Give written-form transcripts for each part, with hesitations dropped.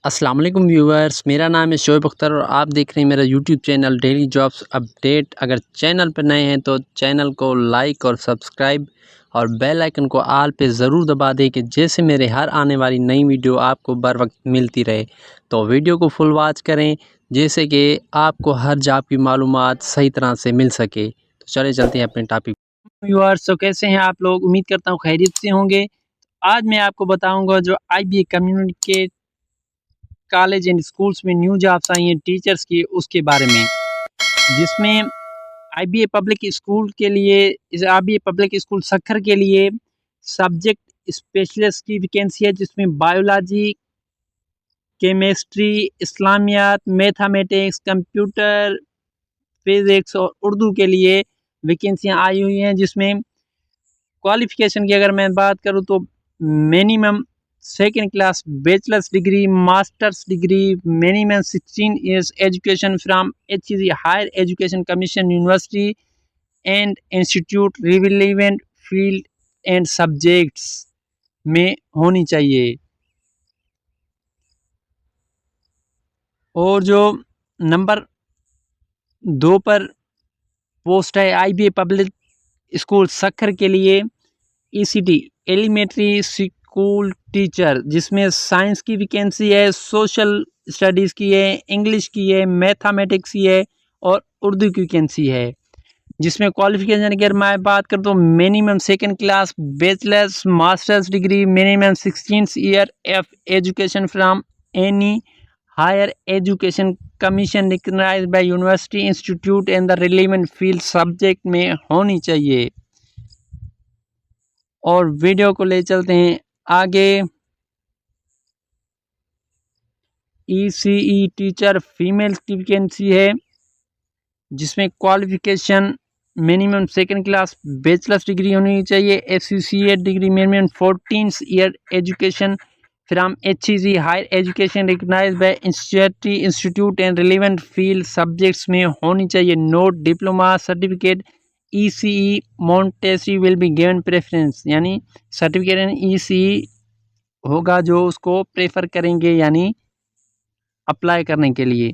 अस्सलाम वालेकुम व्यूअर्स, मेरा नाम है शोएब अख्तर और आप देख रहे हैं मेरा YouTube channel daily jobs update. अगर चैनल पर नए हैं तो चैनल को लाइक और सब्सक्राइब और बेल आइकन को आल पे ज़रूर दबा दें कि जैसे मेरे हर आने वाली नई वीडियो आपको बर वक्त मिलती रहे। तो वीडियो को फुल वॉच करें जैसे कि आपको हर जॉब की मालूमात सही तरह से मिल सके। तो चलते हैं अपने टॉपिक। व्यूअर्स, तो कैसे हैं आप लोग? उम्मीद करता हूँ खैरियत से होंगे। आज मैं आपको बताऊँगा जो IBA community college and schools में न्यू जॉब्स आई हैं टीचर्स की, उसके बारे में, जिसमें आईबीए पब्लिक स्कूल के लिए, इस आईबीए पब्लिक स्कूल सक्खर के लिए सब्जेक्ट स्पेशलिस्ट की वैकेंसी है, जिसमें बायोलॉजी, केमिस्ट्री, इस्लामियात, मैथमेटिक्स, कंप्यूटर, फिजिक्स और उर्दू के लिए वैकेंसियां आई हुई हैं। जिसमें क्वालिफिकेशन की अगर मैं बात करूं तो minimum second class bachelors degree, masters degree, minimum 16 years education from HEC higher education commission university and institute relevant field and subjects में होनी चाहिए। और जो नंबर 2 पर पोस्ट है IBA पब्लिक स्कूल सक्खर के लिए ECT एलिमेंट्री स्कूल टीचर, जिसमें साइंस की वैकेंसी है, सोशल स्टडीज़ की है, इंग्लिश की है, मैथमेटिक्स की है और उर्दू की वैकेंसी है। जिसमें क्वालिफिकेशन की अगर मैं बात करूँ तो minimum second class bachelors masters degree, minimum 16 year of education from any higher education commission recognized by university institute and the relevant field subject में होनी चाहिए। और वीडियो को ले चलते हैं आगे। ECE टीचर फीमेल की वैकेंसी है, जिसमें qualification minimum second class bachelors degree होनी चाहिए, associate degree, minimum 14 year education from HEC higher education recognized by institute and relevant field subjects में होनी चाहिए। Note diploma certificate ECE Montessori will be given preference, यानी certificate ECE होगा जो उसको prefer करेंगे, यानी अप्लाई करने के लिए।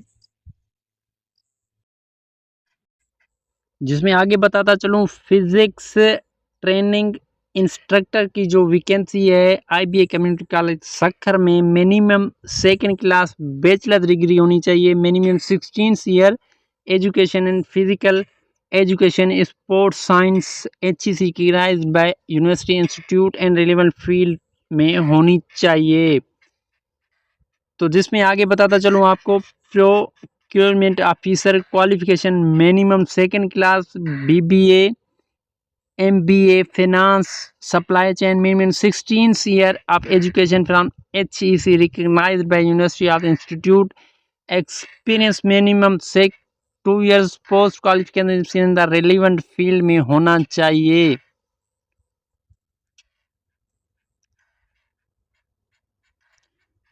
जिसमें आगे बताता चलूँ, फिजिक्स ट्रेनिंग इंस्ट्रक्टर की जो वैकेंसी है IBA कम्युनिटी कॉलेज सक्खर में, minimum second class bachelor degree होनी चाहिए, minimum 16 year education in physical education sports science HEC recognised by university institute and relevant field में होनी चाहिए। तो जिसमें आगे बताता चलूँ आपको, procurement officer qualification minimum second class BBA MBA finance supply chain, minimum 16 year of education from HEC recognised by university of institute, experience minimum 2 years post qualification in the relevant field में होना चाहिए।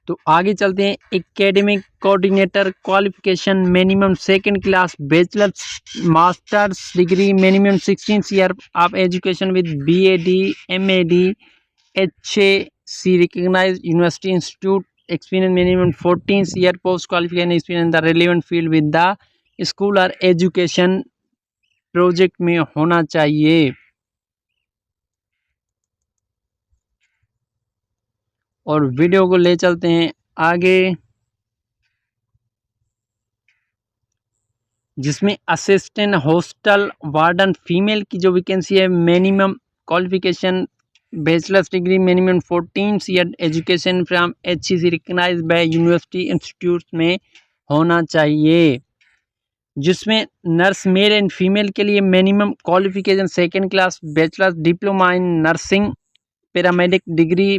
तो आगे चलते हैं। Academic coordinator qualification minimum second class bachelors masters degree, minimum 16 year of education with BAD MAD HAC recognized university institute, experience minimum 14 year post qualification experience in the relevant field with the school और education project में होना चाहिए। और video को ले चलते हैं आगे, जिसमें असिस्टेंट हॉस्टल वार्डन फीमेल की जो वैकेंसी है, मिनिमम qualification bachelors degree, minimum 14 year education from HEC recognised by university institute में होना चाहिए। जिसमें नर्स मेल एंड फीमेल के लिए minimum qualification second class bachelors diploma in nursing paramedic degree,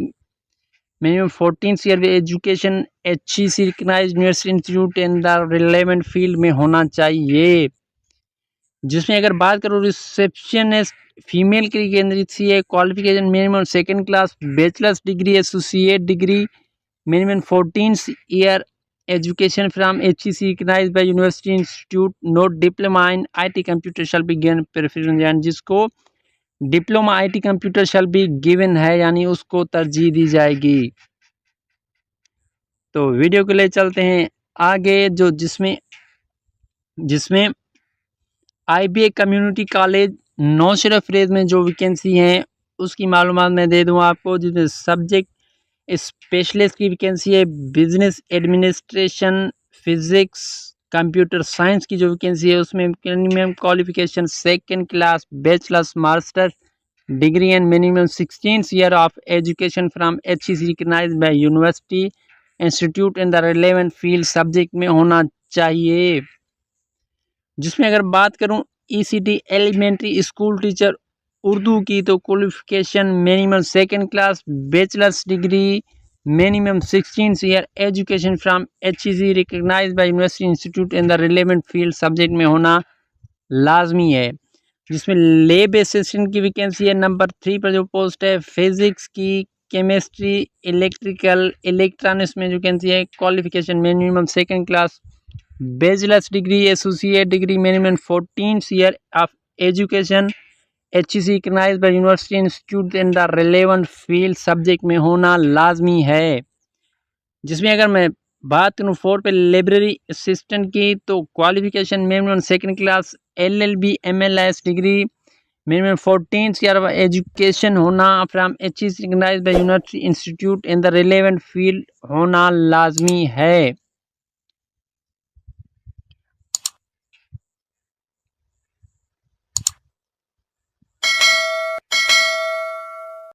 minimum 14 year education HEC recognized university institute in the relevant field में होना चाहिए। जिसमें अगर बात करूँ रिसेप्शनिस्ट फीमेल के लिए केंद्रित सी है, qualification minimum second class bachelors degree, associate degree, minimum 14 year education from HEC recognised by university institute, note diploma in IT computer shall be given preference, यानी जिसको diploma IT computer shall be given है, यानी उसको तरजीह दी जाएगी। तो video के लिए चलते हैं आगे, जो जिसमें IBA कम्युनिटी कॉलेज नौशेरा फ्रेज में जो वैकेंसी हैं उसकी मालूमात मैं दे दूं आपको। जिसमें सब्जेक्ट स्पेशलिस्ट की वैकेंसी है, business administration, physics, computer science की जो वैकेंसी है उसमें minimum qualification second class bachelors master degree and minimum 16 year of education from HEC recognised by university institute in the relevant field subject में होना चाहिए। जिसमें अगर बात करूं ECT elementary school teacher Urdu की, तो qualification minimum second class bachelors degree minimum 16 year education from HEC recognised by university institute in the relevant field subject में होना लाजमी है। जिसमें लैब असिस्टेंट की वैकेंसी है नंबर 3 पर जो पोस्ट है, फिजिक्स की, केमिस्ट्री, इलेक्ट्रिकल, इलेक्ट्रॉनिक्स में जो वैकेंसी है, qualification minimum second class bachelors degree, associate degree minimum 14 year of education HEC recognised by university institute in the relevant field subject में होना लाजमी है। जिसमें अगर मैं बात करूँ 4 पे लाइब्रेरी असिस्टेंट की, तो qualification minimum second class LLB MLS degree minimum 14 year of education होना from HEC recognised by university institute in the relevant field होना लाजमी है।